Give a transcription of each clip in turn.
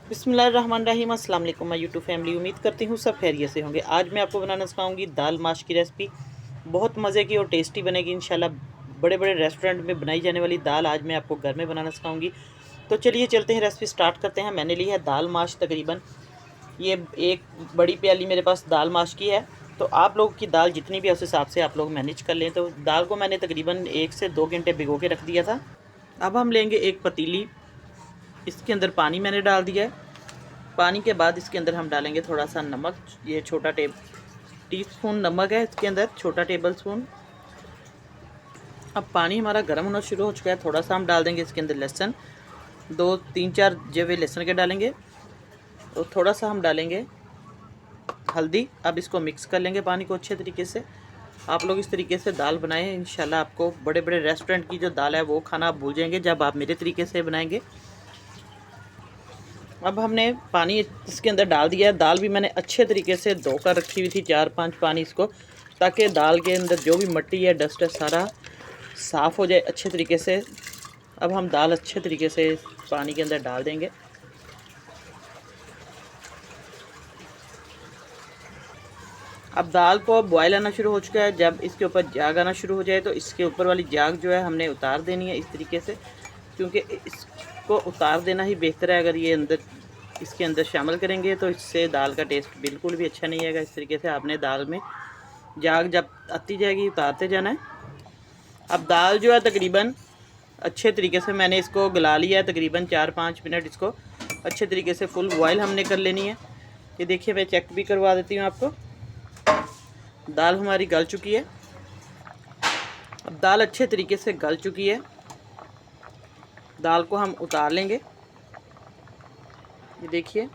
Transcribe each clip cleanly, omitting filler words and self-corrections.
बिस्मिल्लाहिर्रहमानिर्रहीम। अस्सलाम वालेकुम माय यूट्यूब फैमिली। उम्मीद करती हूँ सब खैरियत से होंगे। आज मैं आपको बनाना सिखाऊंगी दाल माश की रेसिपी। बहुत मज़े की और टेस्टी बनेगी इंशाल्लाह। बड़े बड़े रेस्टोरेंट में बनाई जाने वाली दाल आज मैं आपको घर में बनाना सिखाऊंगी। तो चलिए चलते हैं, रेसिपी स्टार्ट करते हैं। मैंने ली है दाल माश, तकरीबन ये एक बड़ी प्याली मेरे पास दाल माश की है। तो आप लोगों की दाल जितनी भी है उस हिसाब से आप लोग मैनेज कर लें। तो दाल को मैंने तकरीबन 1 से 2 घंटे भिगो के रख दिया था। अब हम लेंगे एक पतीली, इसके अंदर पानी मैंने डाल दिया है। पानी के बाद इसके अंदर हम डालेंगे थोड़ा सा नमक। ये छोटा टीस्पून नमक है इसके अंदर, छोटा टेबल स्पून। अब पानी हमारा गर्म होना शुरू हो चुका है। थोड़ा सा हम डाल देंगे इसके अंदर लहसुन, 2-3-4 जवे लहसुन के डालेंगे। और थोड़ा सा हम डालेंगे हल्दी। अब इसको मिक्स कर लेंगे पानी को अच्छे तरीके से। आप लोग इस तरीके से दाल बनाएं, इंशाल्लाह आपको बड़े बड़े रेस्टोरेंट की जो दाल है वो खाना आप भूल जाएंगे जब आप मेरे तरीके से बनाएंगे। अब हमने पानी इसके अंदर डाल दिया है। दाल भी मैंने अच्छे तरीके से धोकर रखी हुई थी, 4-5 पानी इसको, ताकि दाल के अंदर जो भी मिट्टी है, डस्ट है, सारा साफ़ हो जाए अच्छे तरीके से। अब हम दाल अच्छे तरीके से पानी के अंदर डाल देंगे। अब दाल को बॉयल आना शुरू हो चुका है। जब इसके ऊपर जाग आना शुरू हो जाए तो इसके ऊपर वाली जाग जो है हमने उतार देनी है इस तरीके से, क्योंकि इसको उतार देना ही बेहतर है। अगर ये अंदर इसके अंदर शामिल करेंगे तो इससे दाल का टेस्ट बिल्कुल भी अच्छा नहीं आएगा। इस तरीके से आपने दाल में जाग जब आती जाएगी उतारते जाना है। अब दाल जो है तकरीबन अच्छे तरीके से मैंने इसको गला लिया है। तकरीबन 4-5 मिनट इसको अच्छे तरीके से फुल बॉयल हमने कर लेनी है। ये देखिए, मैं चेक भी करवा देती हूँ आपको। दाल हमारी गल चुकी है। अब दाल अच्छे तरीके से गल चुकी है। दाल को हम उतार लेंगे। ये देखिए,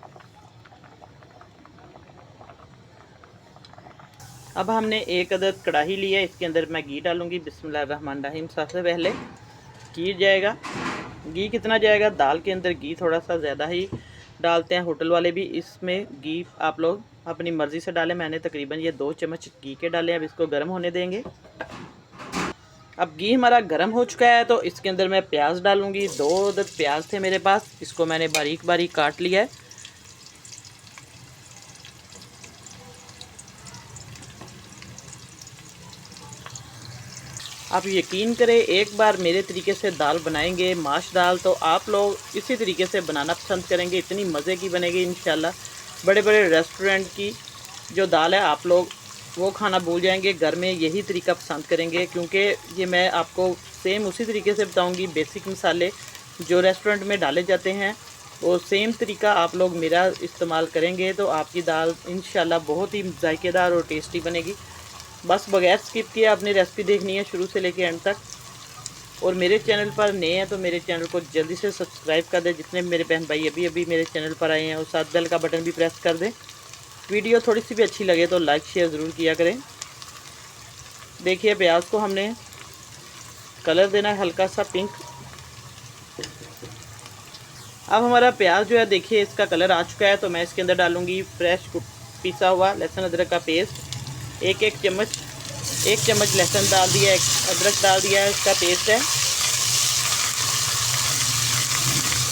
अब हमने एक अदद कढ़ाई ली है। इसके अंदर मैं घी डालूंगी। बिस्मिल्लाहिर्रहमानिर्रहीम। सबसे पहले घी जाएगा। घी कितना जाएगा? दाल के अंदर घी थोड़ा सा ज़्यादा ही डालते हैं होटल वाले भी। इसमें घी आप लोग अपनी मर्ज़ी से डालें। मैंने तकरीबन ये 2 चम्मच घी के डाले। अब इसको गर्म होने देंगे। अब घी हमारा गर्म हो चुका है तो इसके अंदर मैं प्याज डालूंगी। 2 अदद प्याज थे मेरे पास, इसको मैंने बारीक बारीक काट लिया है। आप यकीन करें, एक बार मेरे तरीके से दाल बनाएंगे माश दाल, तो आप लोग इसी तरीके से बनाना पसंद करेंगे। इतनी मज़े की बनेगी इंशाल्लाह। बड़े बड़े रेस्टोरेंट की जो दाल है आप लोग वो खाना भूल जाएंगे, घर में यही तरीका पसंद करेंगे। क्योंकि ये मैं आपको सेम उसी तरीके से बताऊंगी। बेसिक मसाले जो रेस्टोरेंट में डाले जाते हैं वो सेम तरीका आप लोग मेरा इस्तेमाल करेंगे तो आपकी दाल इंशाल्लाह बहुत ही जायकेदार और टेस्टी बनेगी। बस बगैर स्किप किए आपने रेसिपी देखनी है शुरू से लेकर एंड तक। और मेरे चैनल पर नए हैं तो मेरे चैनल को जल्दी से सब्सक्राइब कर दें। जितने मेरे बहन भाई अभी अभी मेरे चैनल पर आए हैं और साथ बेल का बटन भी प्रेस कर दें। वीडियो थोड़ी सी भी अच्छी लगे तो लाइक शेयर ज़रूर किया करें। देखिए, प्याज को हमने कलर देना है हल्का सा पिंक। अब हमारा प्याज जो है देखिए इसका कलर आ चुका है। तो मैं इसके अंदर डालूँगी फ्रेश पिसा हुआ लहसुन अदरक का पेस्ट। एक चम्मच लहसुन डाल दिया, एक अदरक डाल दिया है, इसका पेस्ट है।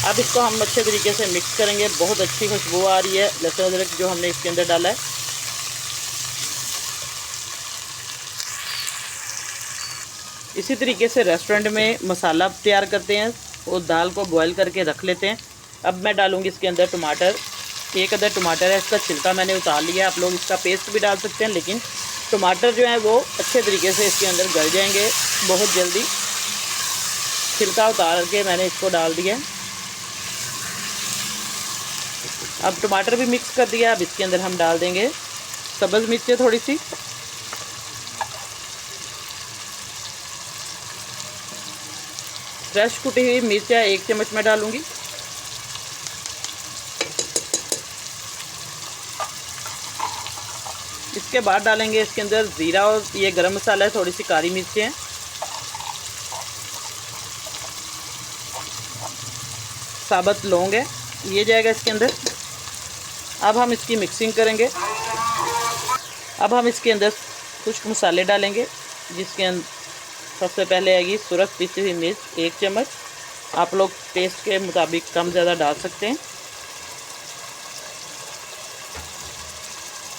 अब इसको हम अच्छे तरीके से मिक्स करेंगे। बहुत अच्छी खुशबू आ रही है लहसुन अदरक जो हमने इसके अंदर डाला है। इसी तरीके से रेस्टोरेंट में मसाला तैयार करते हैं और दाल को बॉयल करके रख लेते हैं। अब मैं डालूँगी इसके अंदर टमाटर। एक अदर टमाटर है, इसका छिलका मैंने उतार लिया। आप लोग इसका पेस्ट भी डाल सकते हैं, लेकिन टमाटर जो है वो अच्छे तरीके से इसके अंदर गल जाएंगे बहुत जल्दी। छिलका उतार के मैंने इसको डाल दिया। अब टमाटर भी मिक्स कर दिया। अब इसके अंदर हम डाल देंगे सब्ज़ मिर्चें थोड़ी सी, फ्रेश कुटी हुई मिर्चा 1 चम्मच मैं डालूँगी। इसके बाद डालेंगे इसके अंदर ज़ीरा और ये गरम मसाला है, थोड़ी सी काली मिर्चें हैं, साबुत लौंग है, ये जाएगा इसके अंदर। अब हम इसकी मिक्सिंग करेंगे। अब हम इसके अंदर कुछ मसाले डालेंगे, जिसके अंदर सबसे पहले आएगी सुरख पीसी हुई मिर्च 1 चम्मच। आप लोग टेस्ट के मुताबिक कम ज़्यादा डाल सकते हैं।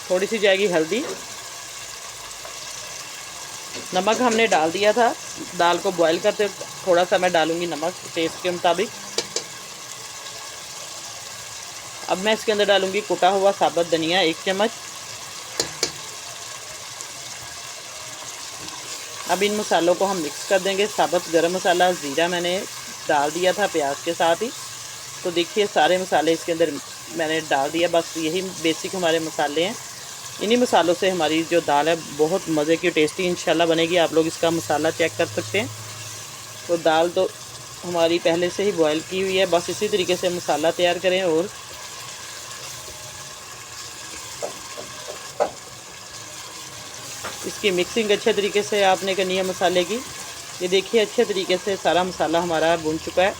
थोड़ी सी जाएगी हल्दी, नमक हमने डाल दिया था दाल को बॉईल करते, थोड़ा सा मैं डालूंगी नमक टेस्ट के मुताबिक। अब मैं इसके अंदर डालूंगी कुटा हुआ साबुत धनिया 1 चम्मच। अब इन मसालों को हम मिक्स कर देंगे। साबुत गरम मसाला, ज़ीरा मैंने डाल दिया था प्याज के साथ ही। तो देखिए सारे मसाले इसके अंदर मैंने डाल दिया। बस यही बेसिक हमारे मसाले हैं। इन्हीं मसालों से हमारी जो दाल है बहुत मज़े की टेस्टी इंशाल्लाह बनेगी। आप लोग इसका मसाला चेक कर सकते हैं। तो दाल तो हमारी पहले से ही बॉयल की हुई है, बस इसी तरीके से मसाला तैयार करें। और इसकी मिक्सिंग अच्छे तरीके से आपने करनी है मसाले की। ये देखिए अच्छे तरीके से सारा मसाला हमारा भुन चुका है।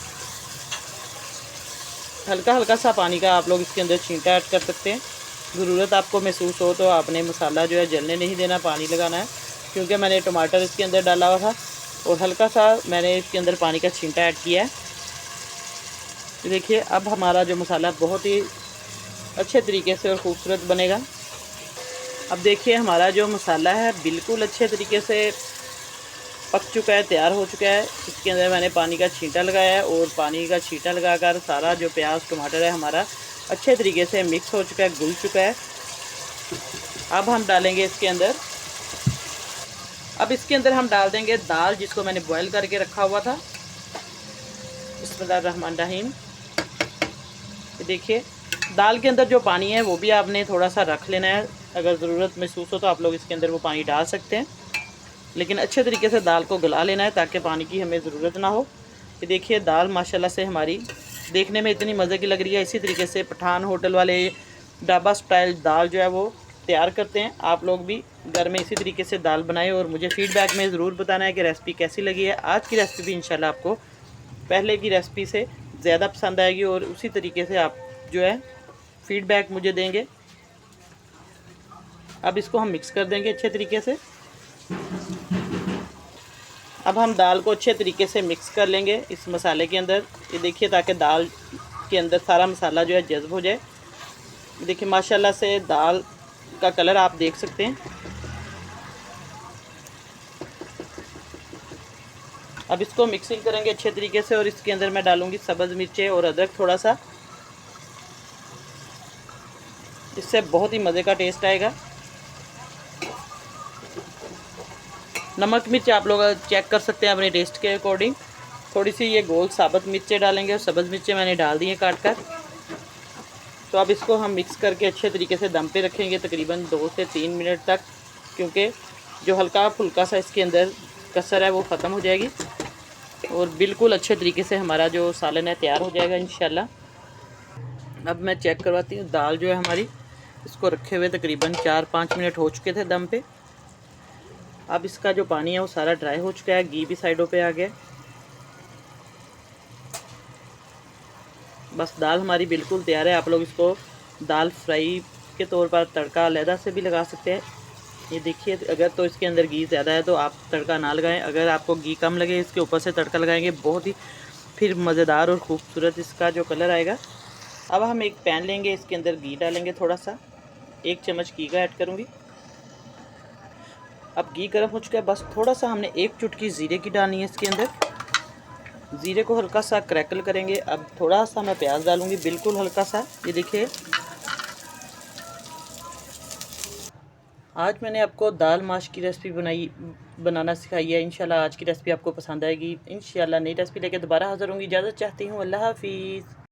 हल्का हल्का सा पानी का आप लोग इसके अंदर छींटा ऐड कर सकते हैं। ज़रूरत आपको महसूस हो तो आपने मसाला जो है जलने नहीं देना, पानी लगाना है, क्योंकि मैंने टमाटर इसके अंदर डाला हुआ था और हल्का सा मैंने इसके अंदर पानी का छींटा ऐड किया है। देखिए अब हमारा जो मसाला बहुत ही अच्छे तरीके से और ख़ूबसूरत बनेगा। अब देखिए हमारा जो मसाला है बिल्कुल अच्छे तरीके से पक चुका है, तैयार हो चुका है। इसके अंदर मैंने पानी का छींटा लगाया है और पानी का छींटा लगाकर सारा जो प्याज टमाटर है हमारा अच्छे तरीके से मिक्स हो चुका है, घुल चुका है। अब हम डालेंगे इसके अंदर, अब इसके अंदर हम डाल देंगे दाल जिसको मैंने बॉईल करके रखा हुआ था। बिस्मिल्लाहिर्रहमानिर्रहीम। देखिए दाल के अंदर जो पानी है वो भी आपने थोड़ा सा रख लेना है। अगर ज़रूरत महसूस हो तो आप लोग इसके अंदर वो पानी डाल सकते हैं, लेकिन अच्छे तरीके से दाल को गला लेना है ताकि पानी की हमें ज़रूरत ना हो। ये देखिए दाल माशाल्लाह से हमारी देखने में इतनी मज़े की लग रही है। इसी तरीके से पठान होटल वाले ढाबा स्टाइल दाल जो है वो तैयार करते हैं। आप लोग भी घर में इसी तरीके से दाल बनाएं और मुझे फ़ीडबैक में ज़रूर बताना है कि रेसिपी कैसी लगी है। आज की रेसिपी भी इंशाल्लाह आपको पहले की रेसिपी से ज़्यादा पसंद आएगी और उसी तरीके से आप जो है फ़ीडबैक मुझे देंगे। अब इसको हम मिक्स कर देंगे अच्छे तरीके से। अब हम दाल को अच्छे तरीके से मिक्स कर लेंगे इस मसाले के अंदर। ये देखिए ताकि दाल के अंदर सारा मसाला जो है जज़्ब हो जाए। देखिए माशाल्लाह से दाल का कलर आप देख सकते हैं। अब इसको मिक्सिंग करेंगे अच्छे तरीके से और इसके अंदर मैं डालूंगी सब्ज़ मिर्चें और अदरक थोड़ा सा। इससे बहुत ही मज़े का टेस्ट आएगा। नमक मिर्च आप लोग चेक कर सकते हैं अपने टेस्ट के अकॉर्डिंग। थोड़ी सी ये गोल साबुत मिर्चें डालेंगे और सब्ज़ मिर्चें मैंने डाल दी हैं काट कर। तो अब इसको हम मिक्स करके अच्छे तरीके से दम पे रखेंगे तकरीबन 2 से 3 मिनट तक, क्योंकि जो हल्का फुल्का सा इसके अंदर कसर है वो ख़त्म हो जाएगी और बिल्कुल अच्छे तरीके से हमारा जो सालन है तैयार हो जाएगा इंशाल्लाह। अब मैं चेक करवाती हूँ दाल जो है हमारी, इसको रखे हुए तकरीबन 4-5 मिनट हो चुके थे दम पे। अब इसका जो पानी है वो सारा ड्राई हो चुका है, घी भी साइडों पे आ गया। बस दाल हमारी बिल्कुल तैयार है। आप लोग इसको दाल फ्राई के तौर पर तड़का अलहदा से भी लगा सकते हैं। ये देखिए अगर तो इसके अंदर घी ज़्यादा है तो आप तड़का ना लगाएं। अगर आपको घी कम लगे इसके ऊपर से तड़का लगाएंगे बहुत ही फिर मज़ेदार और ख़ूबसूरत इसका जो कलर आएगा। अब हम एक पैन लेंगे, इसके अंदर घी डालेंगे थोड़ा सा, 1 चम्मच घी का ऐड करूँगी। अब घी गर्म हो चुका है, बस थोड़ा सा हमने 1 चुटकी ज़ीरे की डालनी है इसके अंदर। ज़ीरे को हल्का सा क्रैकल करेंगे। अब थोड़ा सा मैं प्याज डालूँगी, बिल्कुल हल्का सा। ये देखिए आज मैंने आपको दाल माश की रेसिपी बनाना सिखाई है। इंशाल्लाह आज की रेसिपी आपको पसंद आएगी। इंशाल्लाह नई रेसिपी लेके दोबारा हाज़िर होंगी। इजाज़त चाहती हूँ। अल्लाह हाफिज़।